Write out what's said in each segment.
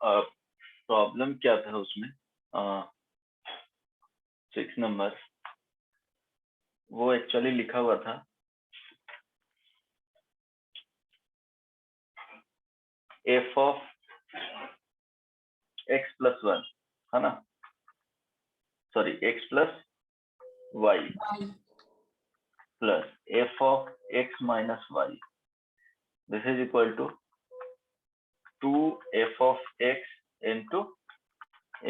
Problem क्या था उसमें 6 नंबर, वो एक्चुअली लिखा हुआ था f ऑफ x प्लस 1, है ना, sorry x plus y plus f of x minus y, this is equal to 2f of x into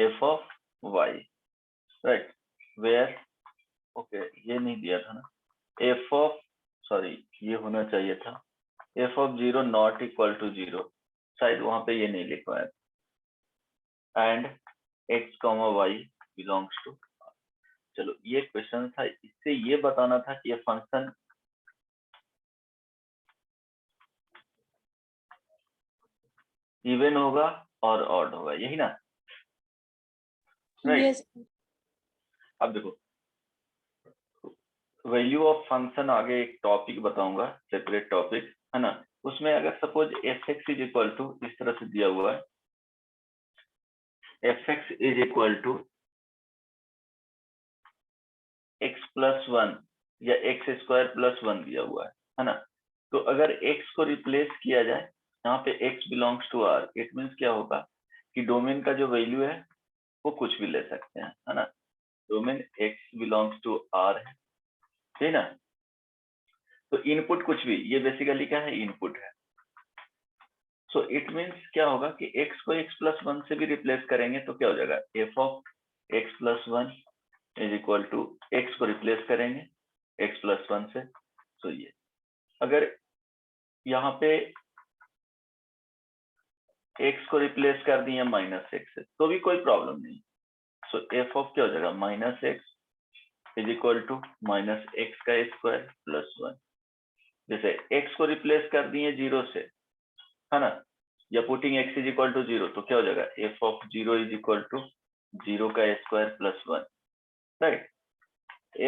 f of y, right, where okay ये नहीं दिया था ना, f of सॉरी ये होना चाहिए था f of 0 not equal to 0, शायद वहां पे ये नहीं लिखा है, and x comma y belongs to, चलो ये क्वेश्चन था, इससे ये बताना था कि ये फंक्शन इवन होगा और ऑड होगा, यही ना, राइट? yes. अब देखो वैल्यू ऑफ फंक्शन आगे एक टॉपिक बताऊंगा, सेपरेट टॉपिक, है ना, उसमें अगर suppose f x is equal to इस तरह से दिया हुआ है, f x is equal to x plus 1 या एक्स स्क्वायर प्लस 1 दिया हुआ है ना, तो अगर एक्स को रिप्लेस किया जाए, यहाँ पे x belongs to R, it means क्या होगा कि डोमेन का जो वैल्यू है वो कुछ भी ले सकते हैं, है ना, domain x belongs to R है, ठीक ना, तो इनपुट कुछ भी, ये बेसिकली क्या है, इनपुट है, सो इट मीन्स क्या होगा कि x को x प्लस 1 से भी रिप्लेस करेंगे तो क्या हो जाएगा, f of x plus 1 is equal to x को रिप्लेस करेंगे x प्लस 1 से, तो ये अगर यहाँ पे x को रिप्लेस कर दिए माइनस x से तो भी कोई प्रॉब्लम नहीं, सो f ऑफ क्या हो जाएगा, minus x is equal to minus x का स्क्वायर प्लस 1, जैसे x को रिप्लेस कर दिए 0 से, है ना, या putting x is equal to 0, तो क्या हो जाएगा, f of 0 is equal to 0 का square plus 1, right,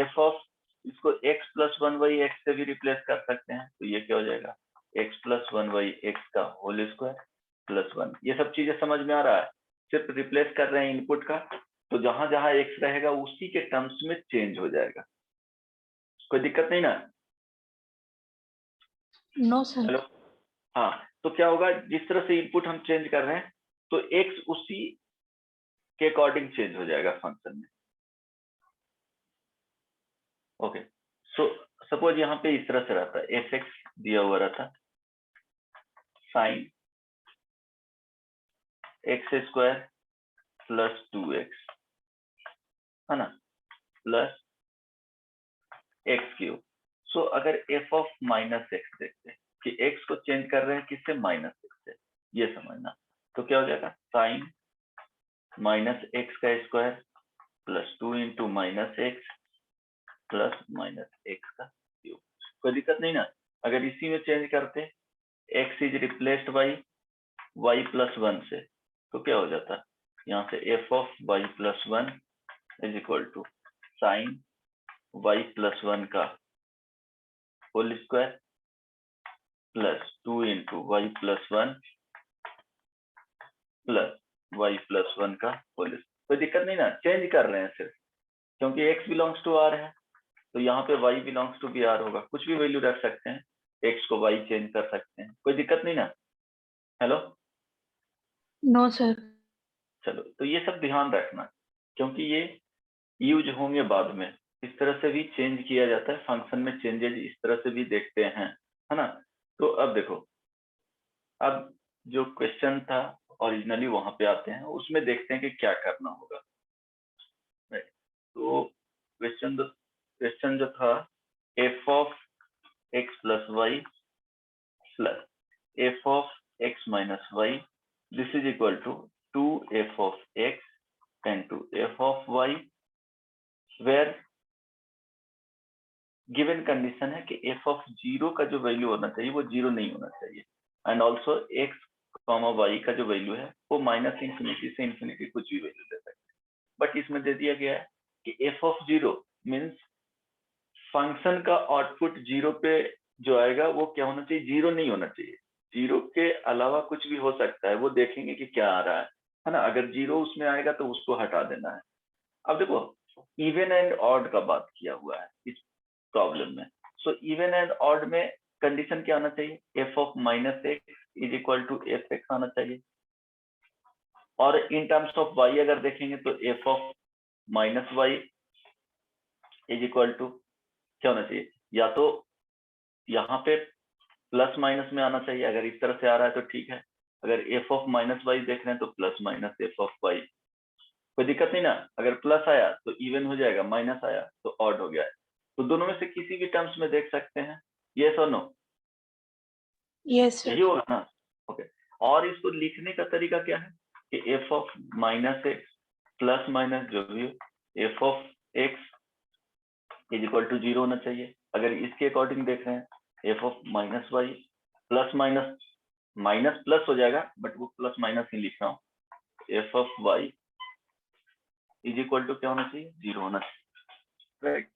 f of इसको x प्लस 1 बाई x से भी रिप्लेस कर सकते हैं, तो ये क्या हो जाएगा, x प्लस 1 बाई x का होल स्क्वायर प्लस 1, ये सब चीजें समझ में आ रहा है, सिर्फ रिप्लेस कर रहे हैं इनपुट का, तो जहां जहां x रहेगा उसी के टर्म्स में चेंज हो जाएगा, कोई दिक्कत नहीं ना, No, sir. हेलो, हाँ, तो क्या होगा, जिस तरह से इनपुट हम चेंज कर रहे हैं तो x उसी के अकॉर्डिंग चेंज हो जाएगा फंक्शन में, ओके, सो सपोज यहाँ पे इस तरह से रहता है, एफ एक्स दिया हुआ रहता sine x square plus 2x, है ना, प्लस एक्स क्यूब, सो अगर एफ ऑफ माइनस एक्स देखते हैं कि एक्स को चेंज कर रहे हैं किससे, माइनस एक्स से, ये समझना, तो क्या हो जाएगा, साइन माइनस एक्स का square plus 2 into minus x plus minus x का क्यूब, कोई दिक्कत नहीं ना, अगर इसी में चेंज करते x is replaced by y plus 1 से, तो क्या हो जाता, यहाँ से f of y plus 1 is equal to sine y plus 1 का whole square plus 2 into y plus 1 plus y plus 1 का होल, कोई दिक्कत नहीं ना, चेंज कर रहे हैं सिर्फ, क्योंकि x बिलोंग्स टू r है, तो यहाँ पे y बिलोंग्स टू भी r होगा, कुछ भी वैल्यू रख सकते हैं, x को y चेंज कर सकते हैं, कोई दिक्कत नहीं ना, हेलो, No, sir. चलो, तो ये सब ध्यान रखना, क्योंकि ये यूज होंगे बाद में, इस तरह से भी चेंज किया जाता है फंक्शन में, चेंजेस इस तरह से भी देखते हैं, है ना, तो अब देखो, अब जो क्वेश्चन था ओरिजिनली वहां पे आते हैं, उसमें देखते हैं कि क्या करना होगा, राइट, तो क्वेश्चन जो था, f of x plus y plus F of x minus y, this is equal to 2f of x into f of y, where given condition है कि f of 0 का जो वैल्यू होना चाहिए वो 0 नहीं होना चाहिए, and also x comma y का जो वैल्यू है वो माइनस इंफिनिटी से इंफिनिटी कुछ भी वैल्यू दे सकते हैं, बट इसमें दे दिया गया है कि f of 0 मीन्स फंक्शन का आउटपुट 0 पे जो आएगा वो क्या होना चाहिए, 0 नहीं होना चाहिए, 0 के अलावा कुछ भी हो सकता है, वो देखेंगे कि क्या आ रहा है, है ना। अगर 0 उसमें आएगा तो उसको हटा देना है। अब देखो इवन एंड ऑड का बात किया हुआ है इस प्रॉब्लम में। सो इवन एंड ऑड में कंडीशन क्या आना चाहिए, f of minus x is equal to f x आना चाहिए। और इन टर्म्स ऑफ y अगर देखेंगे तो f of minus Y is equal to क्या होना चाहिए, या तो यहाँ पे प्लस माइनस में आना चाहिए, अगर इस तरह से आ रहा है तो ठीक है। अगर f ऑफ माइनस वाई देख रहे हैं तो plus minus f of y, कोई दिक्कत नहीं ना। अगर प्लस आया तो इवन हो जाएगा, माइनस आया तो ऑड हो गया है। तो दोनों में से किसी भी टर्म्स में देख सकते हैं, यस और नो, Yes, sir. यही होगा ना। ओके, और इसको लिखने का तरीका क्या है कि f of minus x plus minus जो भी हो, f of x is equal to 0 होना चाहिए। अगर इसके अकॉर्डिंग देख रहे हैं f of minus y plus minus, minus plus हो जाएगा बट वो प्लस माइनस ही लिख रहा हूँ, f of y is equal to क्या होना चाहिए, 0 होना चाहिए, राइट,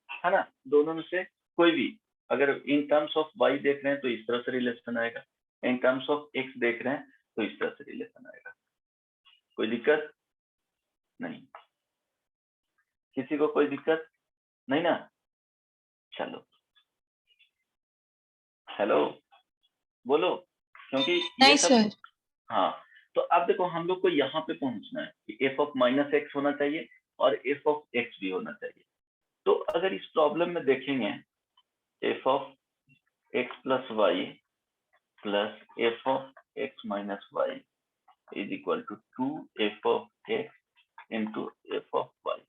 है ना। दोनों में से कोई भी, अगर इन टर्म्स ऑफ y देख रहे हैं तो इस तरह से रिलेशन आएगा, इन टर्म्स ऑफ x देख रहे हैं तो इस तरह से रिलेशन आएगा। कोई दिक्कत नहीं, किसी को कोई दिक्कत नहीं ना। चलो हेलो बोलो, क्योंकि ये नहीं, सब, sir. हाँ। तो अब देखो हम लोग को यहाँ पे पहुंचना है कि एफ ऑफ माइनस एक्स होना चाहिए और एफ ऑफ एक्स भी होना चाहिए। तो अगर इस प्रॉब्लम में देखेंगे f of x plus y plus F of x minus Y is equal to 2f of x into f of y,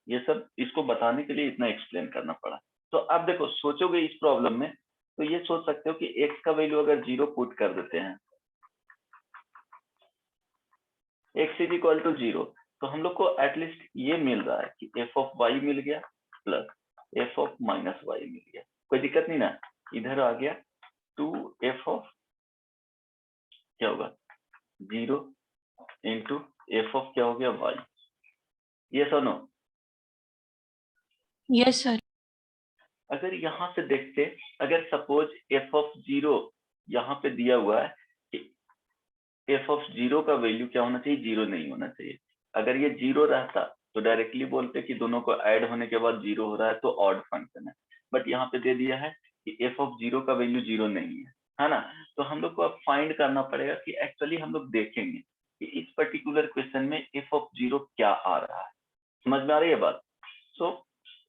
ये सब इसको बताने के लिए इतना एक्सप्लेन करना पड़ा। तो अब देखो सोचोगे इस प्रॉब्लम में तो ये सोच सकते हो कि x का वैल्यू अगर 0 पुट कर देते हैं, x इज इक्वल टू 0, तो हम लोग को एटलीस्ट ये मिल रहा है कि एफ ऑफ वाई मिल गया plus F of minus Y मिल गया। कोई दिक्कत नहीं ना, इधर आ गया 2f ऑफ क्या होगा 0 इंटू एफ ऑफ क्या हो गया वाई, ये सुनो। Yes, sir. अगर यहाँ से देखते, अगर सपोज एफ ऑफ 0 यहाँ पे दिया हुआ है कि एफ ऑफ 0 का वैल्यू क्या होना चाहिए, 0 नहीं होना चाहिए। अगर ये 0 रहता तो डायरेक्टली बोलते कि दोनों को ऐड होने के बाद 0 हो रहा है तो ऑड फंक्शन है, बट यहाँ पे दे दिया है कि एफ ऑफ 0 का वैल्यू 0 नहीं है ना। तो हम लोग को अब फाइंड करना पड़ेगा कि एक्चुअली हम लोग देखेंगे कि इस पर्टिकुलर क्वेश्चन में एफ ऑफ 0 क्या आ रहा है। समझ में आ रही है बात। सो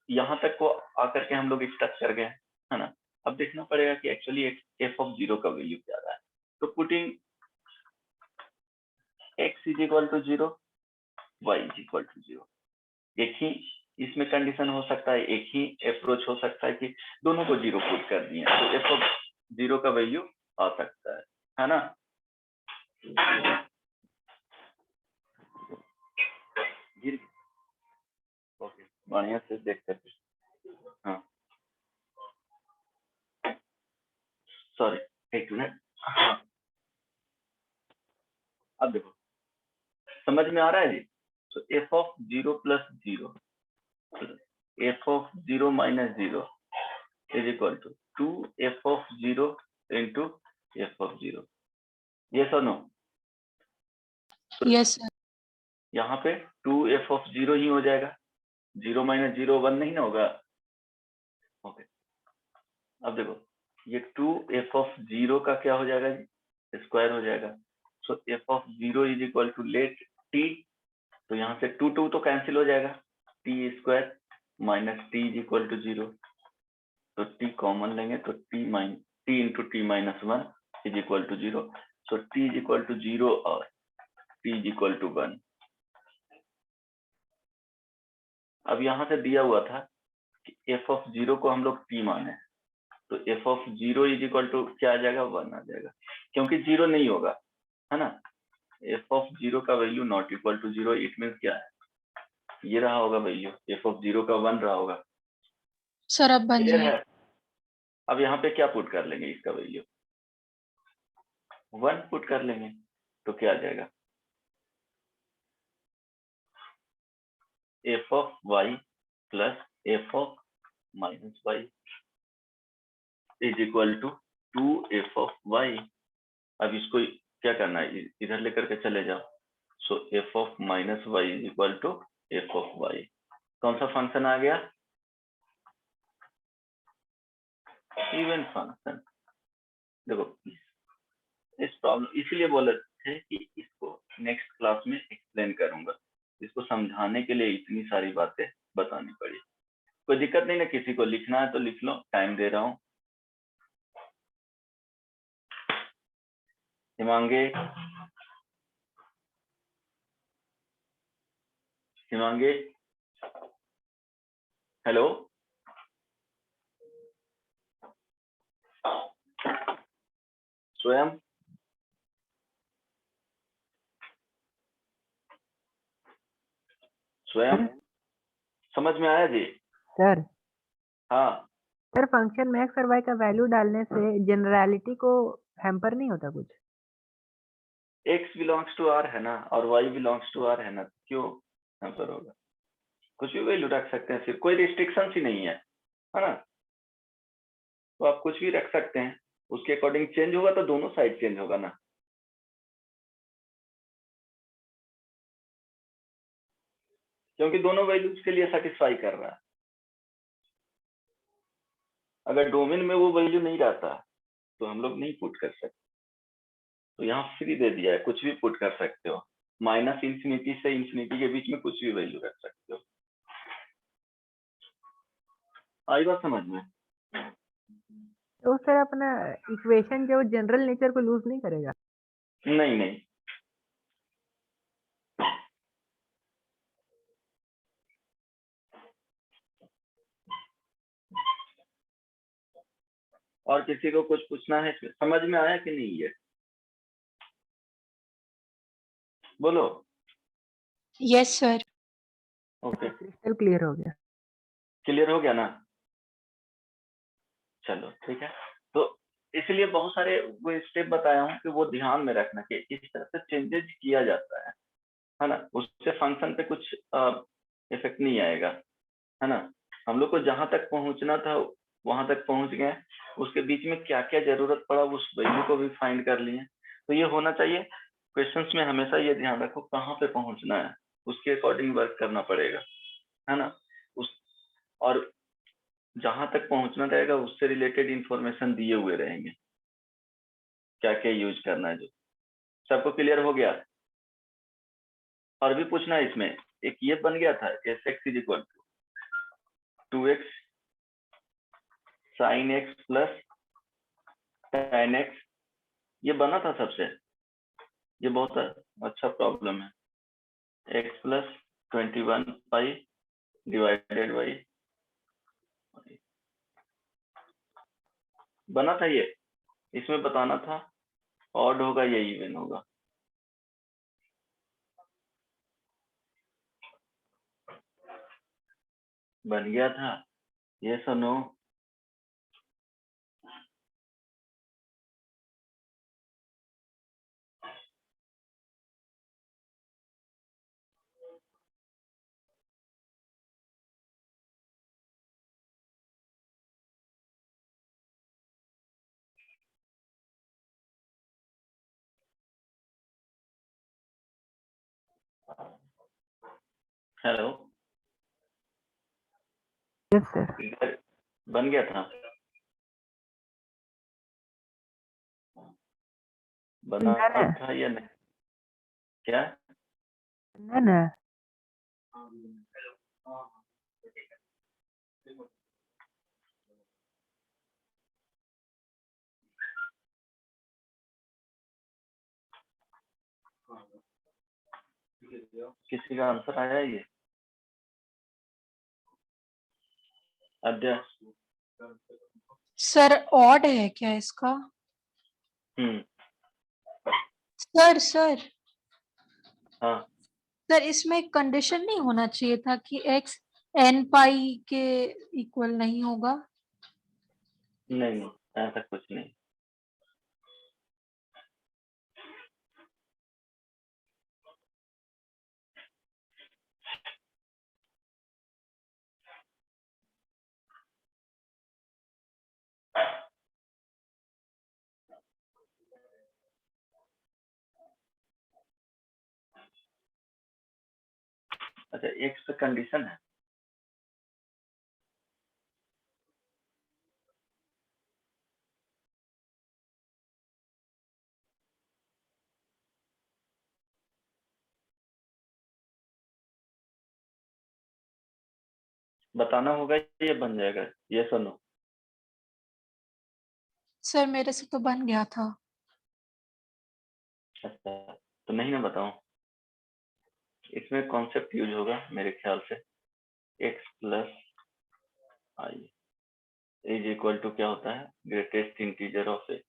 यहाँ तक को आकर के हम लोग स्टक कर गए, है ना। अब देखना पड़ेगा कि एक्चुअली एफ ऑफ 0 का वैल्यू क्या रहा है। तो putting x is equal to 0, y is equal to 0, एक ही इसमें कंडीशन हो सकता है, एक ही अप्रोच हो सकता है कि दोनों को 0 पुट कर दिए तो एफ ऑफ 0 का वैल्यू आ सकता है ना। गिर ओके, बढ़िया से देखते हैं। हाँ सॉरी, एक मिनट। हाँ अब देखो समझ में आ रहा है जी। तो f of 0 plus 0 f of 0 minus 0 is equal to 2f of 0 into f of 0, ये सुनो। Yes, sir. यहाँ पे 2f ऑफ 0 ही हो जाएगा, 0 माइनस 0 1 नहीं ना होगा। ओके, अब देखो ये 2f ऑफ 0 का क्या हो जाएगा जी, स्क्वायर हो जाएगा। So f of 0 is equal to let t, तो यहाँ से 2 2 तो कैंसिल हो जाएगा, t square minus t is equal to 0, तो t कॉमन लेंगे तो t into t minus 1 is equal to 0। So t is equal to 0 और t इज इक्वल टू 1। अब यहाँ से दिया हुआ था कि f ऑफ 0 को हम लोग t माने, तो f of 0 is equal to क्या आ जाएगा, 1 आ जाएगा, क्योंकि 0 नहीं होगा, है ना। f ऑफ 0 का value not equal to 0, it means क्या है, ये रहा होगा वैल्यू, f ऑफ 0 का 1 रहा होगा। Sir, अब बन क्लियर जाए. है। अब यहाँ पे क्या पुट कर लेंगे, इसका वैल्यू 1 पुट कर लेंगे तो क्या आ जाएगा, f of y plus f of minus y is equal to 2f of y। अब इसको क्या करना है, इधर लेकर के चले जाओ। So F of minus Y is equal to F of Y. कौन सा फंक्शन आ गया? Even function. देखो इस प्रॉब्लम इसलिए बोले थे कि इसको नेक्स्ट क्लास में एक्सप्लेन करूंगा, इसको समझाने के लिए इतनी सारी बातें बतानी पड़ी। कोई दिक्कत नहीं ना, किसी को लिखना है तो लिख लो, टाइम दे रहा हूँ। हिमांगे, हिमांगे, हेलो, स्वयं, स्वयं, समझ में आया जी? सर हाँ, सर फंक्शन में एक्स और वाई का वैल्यू डालने से जनरलिटी को हैम्पर नहीं होता कुछ? x बिलोंग्स टू r है ना, और y बिलोंग्स टू r है ना, क्यों हैम्पर होगा? कुछ भी वैल्यू रख सकते हैं, सिर्फ कोई रिस्ट्रिक्शन ही नहीं है ना। तो आप कुछ भी रख सकते हैं, उसके अकॉर्डिंग चेंज होगा तो दोनों साइड चेंज होगा ना। क्योंकि दोनों वैल्यूज के लिए सेटिस्फाई कर रहा है। अगर डोमेन में वो वैल्यू नहीं रहता तो हम लोग नहीं पुट कर सकते। तो यहाँ फ्री दे दिया है, कुछ भी पुट कर सकते हो, माइनस इंफिनिटी से इंफिनिटी के बीच में कुछ भी वैल्यू रख सकते हो। आई बात समझ में? तो सर अपना इक्वेशन जो जनरल नेचर को लूज नहीं करेगा? नहीं नहीं, और किसी को कुछ पूछना है? समझ में आया कि नहीं? ये बोलो। Yes sir. Okay, crystal clear हो गया। क्लियर हो गया ना? चलो ठीक है। तो इसलिए बहुत सारे वो स्टेप बताया हूँ कि वो ध्यान में रखना कि इस तरह से चेंजेस किया जाता है ना। उससे फंक्शन पे कुछ इफेक्ट नहीं आएगा, है ना। हम लोग को जहां तक पहुंचना था वहां तक पहुंच गए, उसके बीच में क्या क्या जरूरत पड़ा उस वैल्यू को भी फाइंड कर लिए। तो ये होना चाहिए क्वेश्चंस में, हमेशा ये ध्यान रखो कहाँ पे पहुंचना है, उसके अकॉर्डिंग वर्क करना पड़ेगा, है ना। उस और जहां तक पहुंचना रहेगा उससे रिलेटेड इंफॉर्मेशन दिए हुए रहेंगे, क्या क्या यूज करना है। जो सबको क्लियर हो गया? और भी पूछना है इसमें? एक ये बन गया था s x is equal to 2x sine x plus tan x, ये बना था सबसे। ये बहुत अच्छा प्रॉब्लम है। x plus 21 pi divided by, बना था ये। इसमें बताना था ऑड होगा या इवन होगा। बन गया था ये सुनो। Hello, yes sir. बन गया था, बना ना था या नहीं? क्या? ना ना किसी का आंसर आया है ये? अध्याय सर ऑड है क्या इसका? सर सर हाँ, सर इसमें कंडीशन नहीं होना चाहिए था कि x n पाई के इक्वल नहीं होगा? नहीं नहीं, ऐसा कुछ नहीं। अच्छा एक्स पे कंडीशन है, बताना होगा ये बन जाएगा, ये सुनो। सर मेरे से तो बन गया था। अच्छा तो नहीं मैं बताऊं, इसमें कॉन्सेप्ट यूज होगा मेरे ख्याल से, x plus i is equal to क्या होता है, ग्रेटेस्ट इंटीजर ऑफ ए,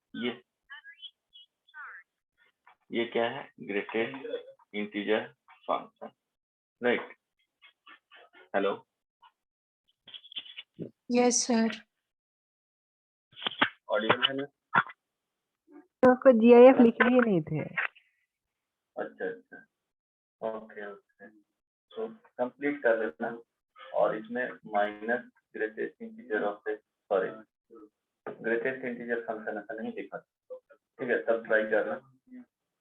ये क्या है, greatest integer function, right. Hello, yes sir. Audio है ना? तो उसको जीआईएफ लिखे ही नहीं थे। अच्छा अच्छा, ओके ओके, तो कंप्लीट कर लेना, और इसमें minus greatest integer of A, sorry greatest integer function ऐसा नहीं लिखा, ठीक है, तब ट्राई करना,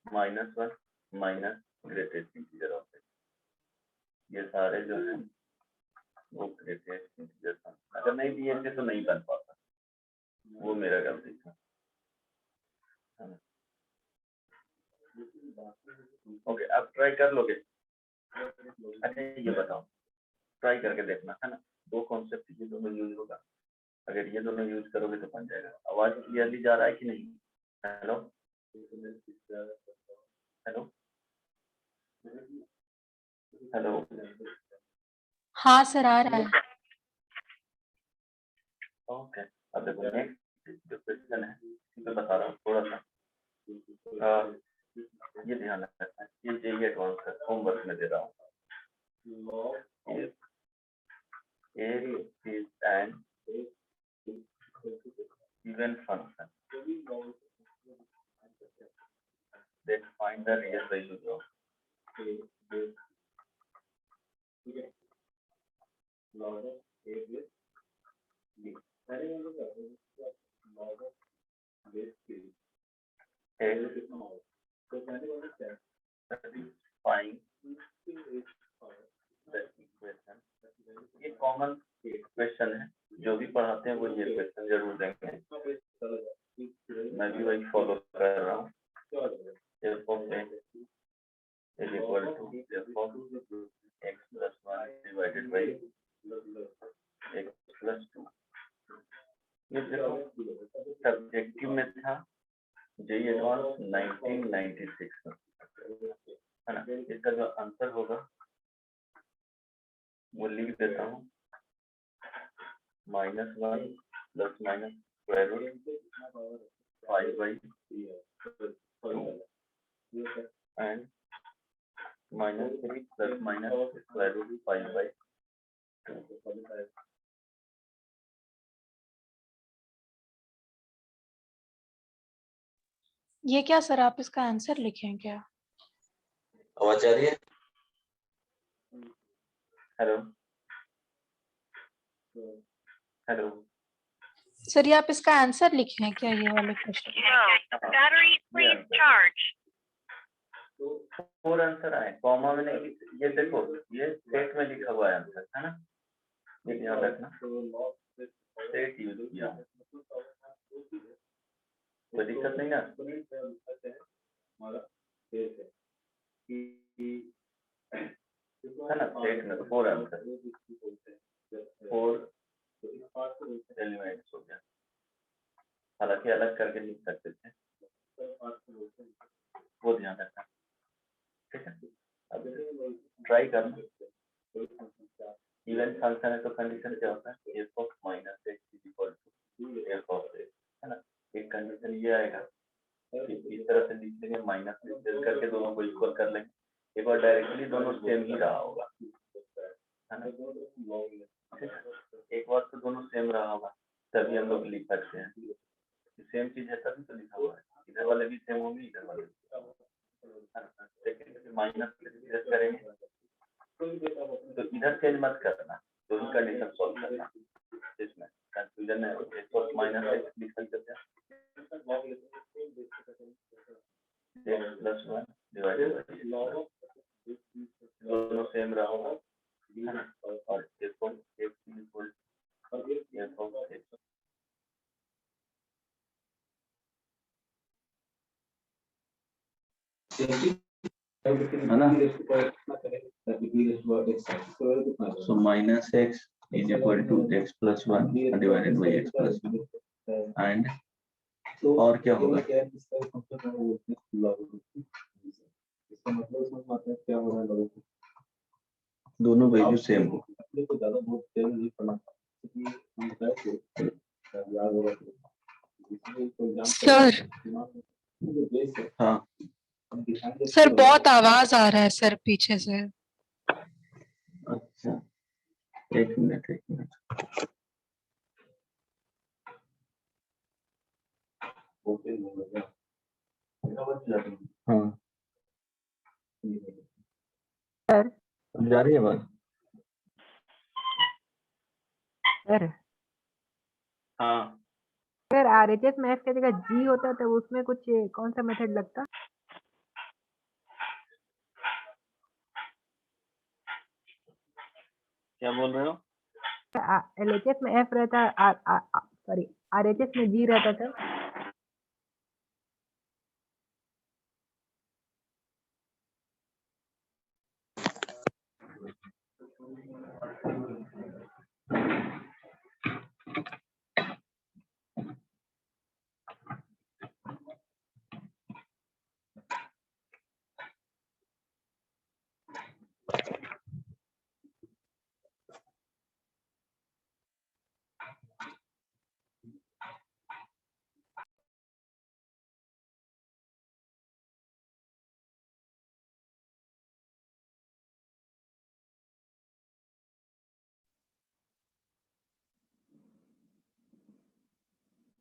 -1 माइनस ग्रेटेस्ट इंटीजर ऑफ ए, ये सारे जो है वो ग्रेटेस्ट इंटीजर फंक्शन, अगर नहीं दिए थे तो नहीं बन पाता, वो मेरा गलती था। ओके अब ट्राई कर लोगे? अच्छा ये बताओ, ट्राई करके देखना है ना, दो कॉन्सेप्ट ये दोनों यूज होगा, अगर ये दोनों यूज करोगे तो बन जाएगा। आवाज क्लियरली जा रहा है कि नहीं? हेलो हेलो हेलो, हाँ सर आ रहा है। ओके अब देखो नेक्स्ट जो क्वेश्चन है मैं बता रहा हूँ थोड़ा सा, ये ध्यान रखना, ये जेईई एडवांस का होमवर्क में दे रहा हूँ। is an even function that find the real values of satisfying the equation। ये कॉमन क्वेश्चन है, जो भी पढ़ाते हैं वो ये क्वेश्चन जरूर देंगे, मैं भी वही फॉलो कर रहा हूँ। f of x is equal to f of x plus 1 divided by x plus 2। ये देखो सब्जेक्टिव में था, जेईई एडवांस 1996 में, है ना। इसका जो आंसर होगा वो लिख देता हूँ, -1 plus minus square root 5/2 and -3 plus minus square root 5/2। ये क्या सर आप इसका आंसर लिखें क्या? आवाज आ रही है? हेलो हेलो, सर ये आप इसका आंसर लिखे हैं क्या ये वाले question? Battery please charge. Four answer आए, कॉमा में नहीं, ये देखो ये सेट में लिखा हुआ है आंसर, है ना, ये ध्यान रखना, सेट यूज किया, कोई दिक्कत नहीं ना, है ना, सेट में तो फोर आंसर, 4 एलिमेंट्स हो गया, हालांकि अलग करके लिख सकते थे, वो ध्यान रखना, ठीक है। अब ट्राई करना, इवन फंक्शन है तो कंडीशन क्या होता है, f of minus x is equal to f of x, है ना, एक कंडीशन ये आएगा कि इस तरह से लिख लेंगे, माइनस करके दोनों को इक्वल कर लेंगे, एक बार डायरेक्टली दोनों सेम ही रहा होगा, है ना, एक बार तो दोनों सेम रहा होगा तभी हम लोग लिख सकते हैं, सेम चीज है तभी तो लिखा हुआ है, इधर वाले भी सेम होंगे इधर वाले भी, माइनस करेंगे तो इधर चेंज मत करना, तो ही कंडीशन सॉल्व करना, इसमें कंफ्यूजन है, x माइनस x लिख सकते हैं, x प्लस 1 डिवाइडेड बाय दोनों सेम रहा होगा है ना? So minus x is equal to x plus 1 divided by x plus 1 and और क्या होगा? दोनों वैल्यू सेम हो। सर हाँ सर बहुत आवाज आ रहा है सर पीछे से। अच्छा एक मिनट हाँ सर जा रही है बात? सर हाँ सर आरएचएस में एफ की जगह जी होता तो उसमें कुछ कौन सा मेथड लगता? क्या बोल रहे हो? एलएचएस में एफ रहता, सॉरी आरएचएस में जी रहता था।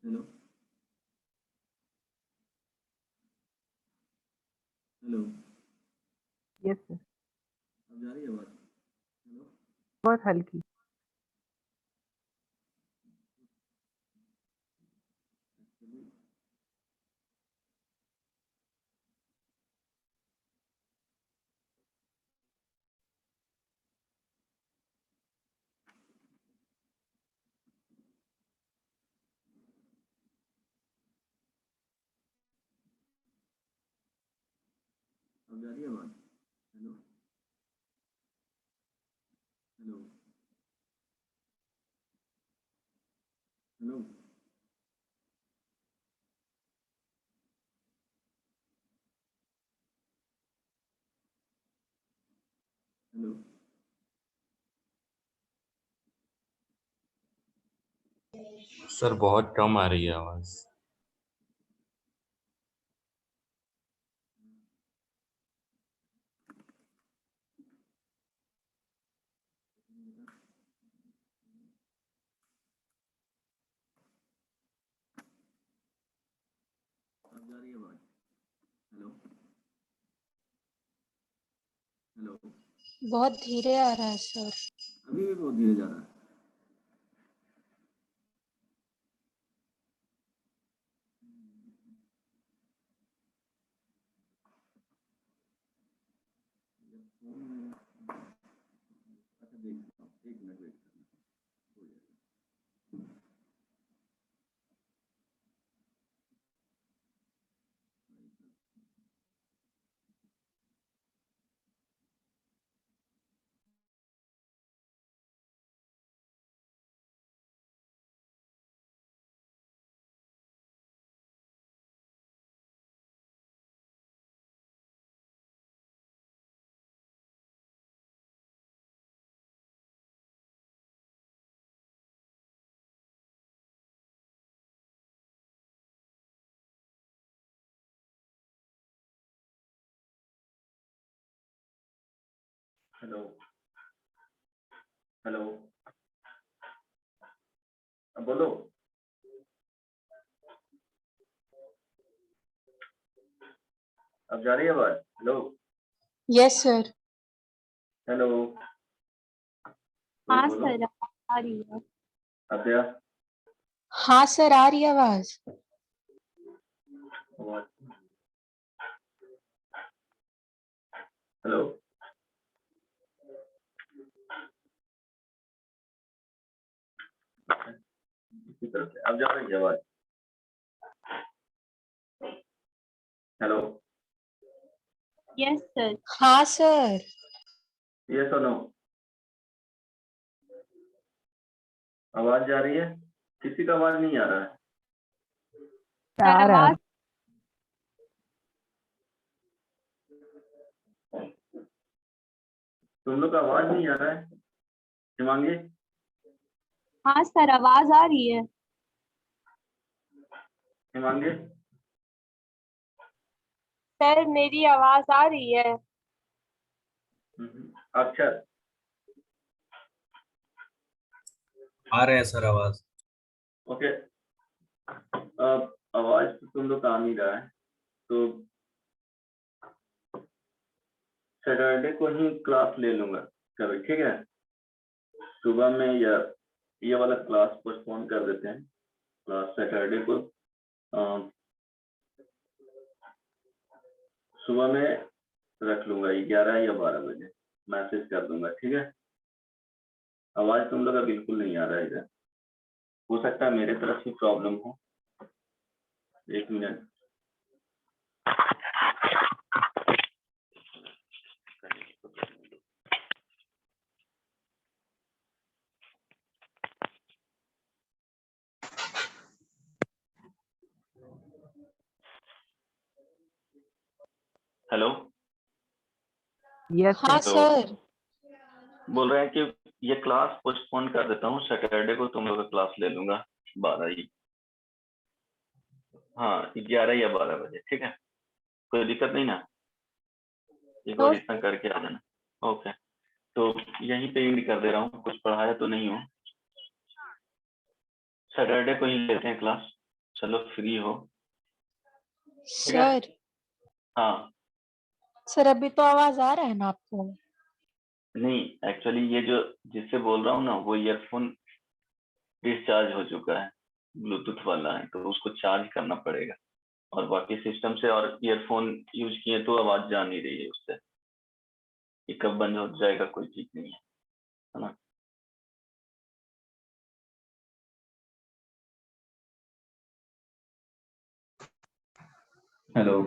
हेलो हेलो यस सर, अब जा रही है बात? हेलो बहुत हल्की। अब जा रही है बात? Hello hello hello hello sir बहुत कम आ रही है आवाज। अब जा रही है बात? हेलो हेलो बहुत धीरे आ रहा है सर। अभी भी बहुत धीरे जा रहा है। अच्छा देखता हूँ, एक मिनट वेट करना हो जाएगा। हेलो हेलो अब बोलो। अब जा रही है बात? Hello yes sir. हेलो हाँ बोलो। सर आ रही है। अब क्या? हाँ सर आ रही है आवाज। हेलो इसी तरह से अब जा रही है आवाज? Hello Yes, sir. हाँ सर। यस और नो? आवाज जा रही है? किसी का आवाज नहीं आ रहा है? आ रहा है। तुम लोग का आवाज नहीं आ रहा है? शिवांगी, हाँ सर, आवाज आ रही है। शिवांगी, सर मेरी आवाज आ रही है। अक्षर, आ रहे हैं सर आवाज। ओके। अब आवाज तो तुम लोग का आ नहीं रहा है, तो सैटरडे को ही क्लास ले लूंगा कभी, ठीक है? सुबह में या ये वाला क्लास पोस्टपोन कर देते हैं, क्लास सैटरडे को सुबह में रख लूंगा 11 या 12 बजे, मैसेज कर दूंगा, ठीक है? आवाज तुम लोग का बिल्कुल नहीं आ रहा है इधर, हो सकता है मेरे तरफ से प्रॉब्लम हो। एक मिनट। हेलो, यस हाँ सर। सर। बोल रहे हैं कि ये क्लास पोस्टपोन कर देता हूँ, सैटरडे को तुम लोग का क्लास ले लूंगा 12 ही, हाँ 11 या 12 बजे, ठीक है? कोई दिक्कत नहीं ना? एक और इतना करके आ जाना। ओके, तो यहीं पे एंड कर दे रहा हूँ, कुछ पढ़ाया तो नहीं हूँ, सैटरडे को ही लेते हैं क्लास। चलो फ्री हो? ठीक है? सर हाँ, सर अभी तो आवाज आ रहा है ना आपको? नहीं एक्चुअली ये जो जिससे बोल रहा हूँ ना, वो ईयरफोन डिस्चार्ज हो चुका है, ब्लूटूथ वाला है, तो उसको चार्ज करना पड़ेगा, और बाकी सिस्टम से और ईयरफोन यूज किए तो आवाज जा नहीं रही है उससे। ये कब बंद हो जाएगा कोई ठीक नहीं है ना? हेलो,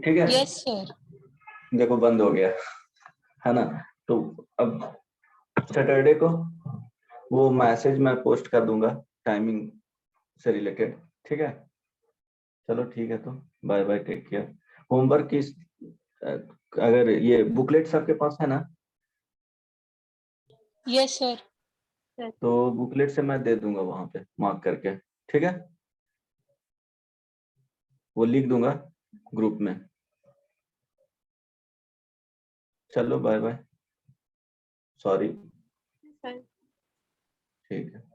ठीक है? Yes sir. देखो बंद हो गया है ना? तो अब सैटरडे को वो मैसेज मैं पोस्ट कर दूंगा टाइमिंग से रिलेटेड, ठीक है? चलो ठीक है, तो bye bye, take care. Homework की अगर ये बुकलेट्स आपके पास है ना, यस सर। तो बुकलेट से मैं दे दूंगा वहां पे मार्क करके, ठीक है? वो लिख दूंगा ग्रुप में। चलो बाय बाय, सॉरी, सर ठीक है।